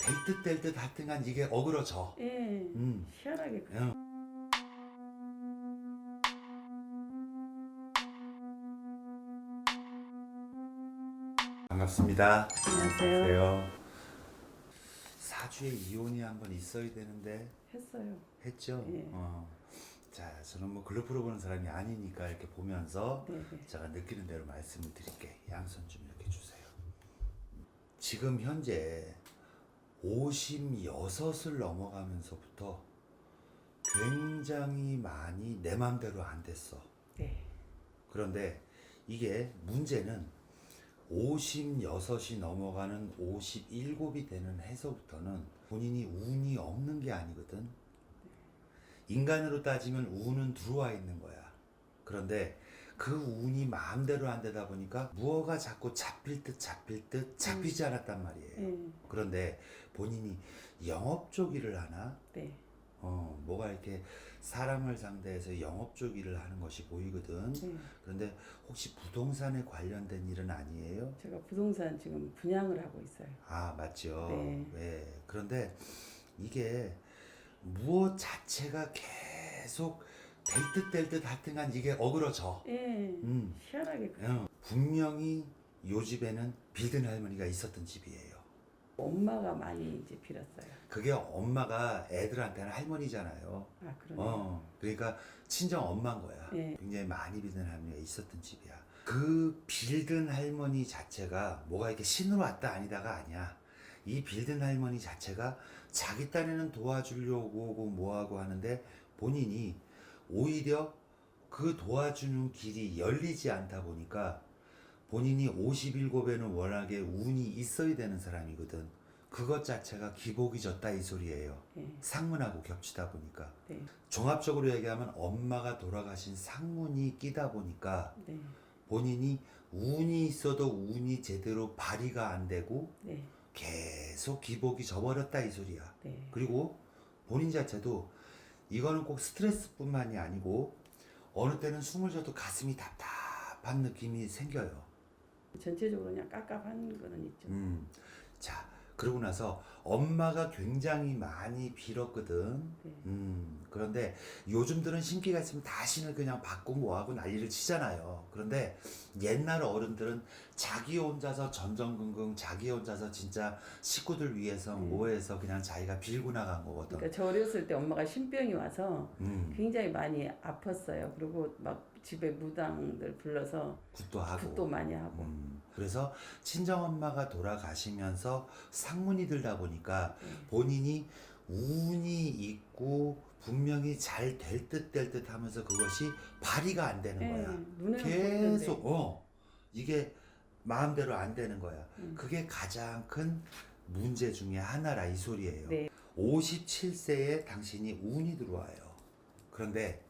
될 듯 될 듯 하여튼간 이게 어그러져. 예, 희한하게 그래. 반갑습니다. 안녕하세요. 사주에 이혼이 한번 있어야 되는데 했어요. 했죠? 예. 자, 저는 뭐 글로프로 보는 사람이 아니니까 이렇게 보면서 네. 제가 느끼는 대로 말씀을 드릴게. 양손 좀 이렇게 주세요. 지금 현재 56을 넘어가면서부터 굉장히 많이 내 맘대로 안 됐어. 네. 그런데 이게 문제는 56이 넘어가는 57이 되는 해서부터는 본인이 운이 없는 게 아니거든. 인간으로 따지면 운은 들어와 있는 거야. 그런데 그 운이 마음대로 안 되다 보니까 무엇가 자꾸 잡힐 듯 잡히지 않았단 말이에요. 그런데 본인이 영업 쪽 일을 하나? 네. 뭐가 이렇게 사람을 상대해서 영업 쪽 일을 하는 것이 보이거든. 그런데 혹시 부동산에 관련된 일은 아니에요? 제가 부동산 지금 분양을 하고 있어요. 아, 맞죠. 네. 그런데 이게 무엇 자체가 계속 될 듯 하여튼간 이게 어그러져. 예, 희한하게 그래. 분명히 요 집에는 빌든 할머니가 있었던 집이에요. 엄마가 많이 이제 빌었어요. 그게 엄마가 애들한테는 할머니잖아요. 아, 그러네요. 그러니까 친정 엄마인 거야. 예. 굉장히 많이 빌든 할머니가 있었던 집이야. 그 빌든 할머니 자체가 뭐가 이렇게 신으로 왔다 아니다가 아니야. 이 빌든 할머니 자체가 자기 딴에는 도와주려고 오고 뭐하고 하는데 본인이 오히려 그 도와주는 길이 열리지 않다 보니까 본인이 57에는 워낙에 운이 있어야 되는 사람이거든. 그것 자체가 기복이 졌다 이 소리예요. 상문하고 겹치다 보니까. 네. 종합적으로 얘기하면 엄마가 돌아가신 상문이 끼다 보니까 네. 본인이 운이 있어도 운이 제대로 발휘가 안 되고 네. 계속 기복이 져버렸다 이 소리야. 네. 그리고 본인 자체도 이거는 꼭 스트레스뿐만이 아니고 어느 때는 숨을 쉬어도 가슴이 답답한 느낌이 생겨요. 전체적으로 그냥 깝깝한 거는 있죠. 자, 그러고 나서 엄마가 굉장히 많이 빌었거든. 그런데 요즘들은 신기가 있으면 다 신을 그냥 받고 뭐하고 난리를 치잖아요. 그런데 옛날 어른들은 자기 혼자서 전전긍긍 자기 혼자서 진짜 식구들 위해서 뭐해서 그냥 자기가 빌고 나간 거거든. 그러니까 저 어렸을 때 엄마가 신병이 와서 굉장히 많이 아팠어요. 그리고 막 집에 무당들 불러서 굿도 하고 굿도 많이 하고. 그래서 친정엄마가 돌아가시면서 상문이 들다 보니까 본인이 운이 있고 분명히 잘 될 듯 하면서 그것이 발휘가 안 되는 거야. 눈에는 계속 보이는데. 이게 마음대로 안 되는 거야. 그게 가장 큰 문제 중에 하나라 이 소리예요. 네. 57세에 당신이 운이 들어와요. 그런데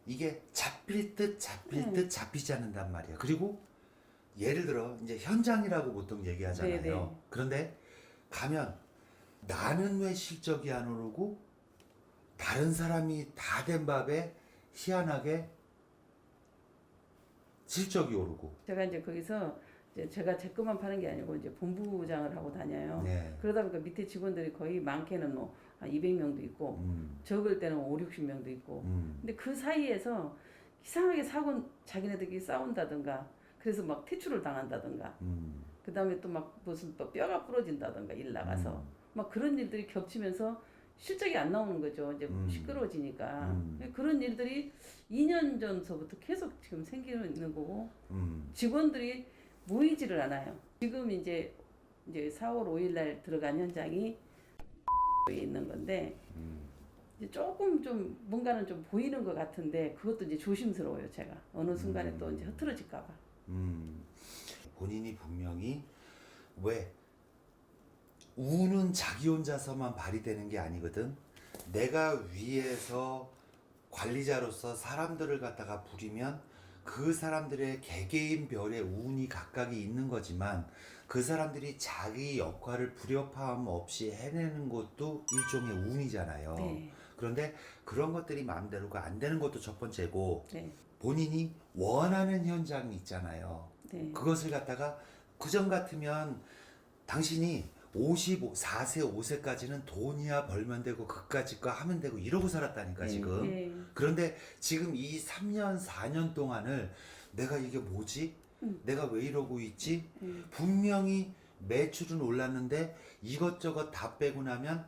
이게 잡힐 듯 잡히지 않는단 말이야. 그리고 예를 들어 이제 현장이라고 보통 얘기하잖아요. 네네. 그런데 가면 나는 왜 실적이 안 오르고 다른 사람이 다 된 밥에 희한하게 실적이 오르고. 제가 이제 거기서 이제 제가 제 것만 파는 게 아니고 이제 본부장을 하고 다녀요. 네. 그러다 보니까 밑에 직원들이 거의 많게는 뭐 한 200명도 있고 적을 때는 5, 60명도 있고. 근데 그 사이에서 이상하게 자기네들끼리 싸운다든가 그래서 막 퇴출을 당한다든가 그 다음에 또 막 무슨 또 뼈가 부러진다든가 일 나가서 막 그런 일들이 겹치면서 실적이 안 나오는 거죠. 이제 시끄러워지니까. 그런 일들이 2년 전서부터 계속 지금 생기는 거고 직원들이 모이지를 않아요. 지금 이제 4월 5일 날 들어간 현장이 있는 건데 이제 조금 좀 뭔가는 좀 보이는 것 같은데 그것도 이제 조심스러워요. 제가 어느 순간에 또 이제 흐트러질까 봐. 본인이 분명히 왜 운은 자기 혼자서만 발휘되는 게 아니거든. 내가 위에서 관리자로서 사람들을 갖다가 부리면 그 사람들의 개개인 별의 운이 각각이 있는 거지만 그 사람들이 자기 역할을 불협화음 없이 해내는 것도 일종의 운이잖아요. 네. 그런데 그런 것들이 마음대로가 안 되는 것도 첫 번째고 네. 본인이 원하는 현장이 있잖아요. 네. 그것을 갖다가 그전 같으면 당신이 4세, 5세까지는 돈이야 벌면 되고 그까짓 거 하면 되고 이러고 살았다니까 지금. 예. 그런데 지금 이 3년, 4년 동안을 내가 이게 뭐지? 내가 왜 이러고 있지? 분명히 매출은 올랐는데 이것저것 다 빼고 나면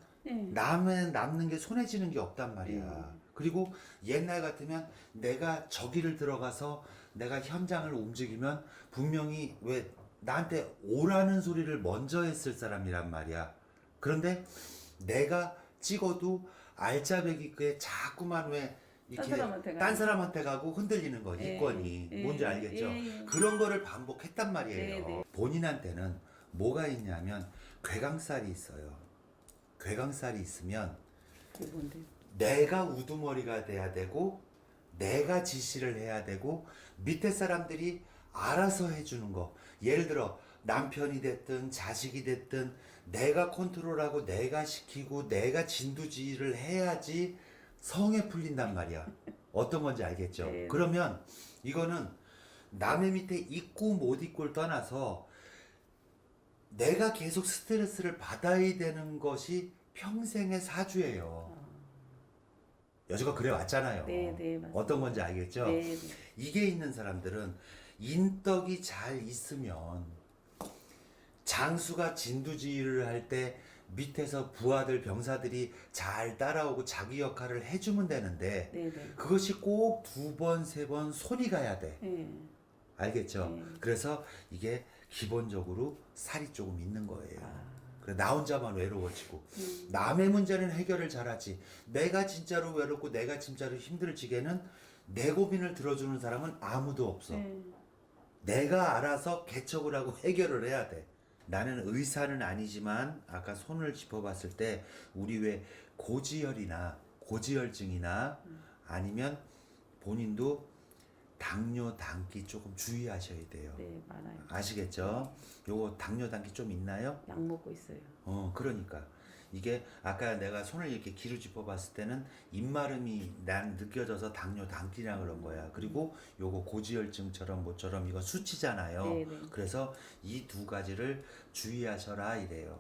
남는 게 손에 쥐는 게 없단 말이야. 그리고 옛날 같으면 내가 저기를 들어가서 내가 현장을 움직이면 분명히 왜 나한테 오라는 소리를 먼저 했을 사람이란 말이야. 그런데 내가 찍어도 알짜배기에 자꾸만 왜 이렇게 딴 사람한테 가고 흔들리는 거, 이권이. 뭔지 알겠죠? 그런 거를 반복했단 말이에요. 본인한테는 뭐가 있냐면 괴강살이 있어요. 괴강살이 있으면 내가 우두머리가 돼야 되고 내가 지시를 해야 되고 밑에 사람들이 알아서 해주는 거. 예를 들어 남편이 됐든 자식이 됐든 내가 컨트롤하고 내가 시키고 내가 진두지휘를 해야지 성에 풀린단 말이야. 어떤 건지 알겠죠? 그러면 이거는 남의 밑에 있고 못 있고를 떠나서 내가 계속 스트레스를 받아야 되는 것이 평생의 사주예요. 여지가 그래 왔잖아요. 어떤 건지 알겠죠? 이게 있는 사람들은 인덕이 잘 있으면 장수가 진두지휘를 할 때 밑에서 부하들 병사들이 잘 따라오고 자기 역할을 해주면 되는데 그것이 꼭 2번, 3번 손이 가야 돼. 알겠죠? 그래서 이게 기본적으로 살이 조금 있는 거예요. 그래, 나 혼자만 외로워지고 남의 문제는 해결을 잘하지 내가 진짜로 외롭고 내가 진짜로 힘들지게는 내 고민을 들어주는 사람은 아무도 없어. 내가 알아서 개척을 하고 해결을 해야 돼. 나는 의사는 아니지만 아까 손을 짚어봤을 때 우리 왜 고지혈이나 고지혈증이나 아니면 본인도 당뇨, 당기 조금 주의하셔야 돼요. 많아요. 아시겠죠? 요거 당뇨, 당기 좀 있나요? 약 먹고 있어요. 그러니까 이게 아까 내가 손을 이렇게 기로 짚어봤을 때는 입마름이 난 느껴져서 당뇨, 당기라 그런 거야. 그리고 요거 고지혈증처럼 뭐처럼 이거 수치잖아요. 그래서 이 2가지를 주의하셔라 이래요.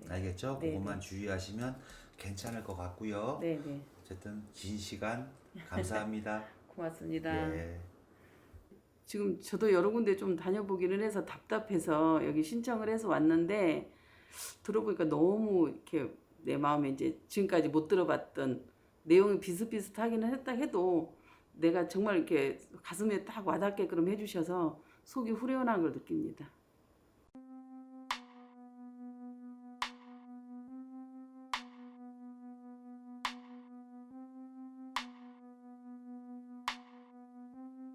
알겠죠? 그것만 주의하시면 괜찮을 것 같고요. 어쨌든 긴 시간 감사합니다. 고맙습니다. 예. 지금 저도 여러 군데 좀 다녀보기는 해서 답답해서 여기 신청을 해서 왔는데 들어보니까 너무 이렇게 내 마음에 이제 지금까지 못 들어봤던 내용이 비슷비슷하기는 했다 해도 내가 정말 이렇게 가슴에 딱 와닿게끔 해주셔서 속이 후련한 걸 느낍니다.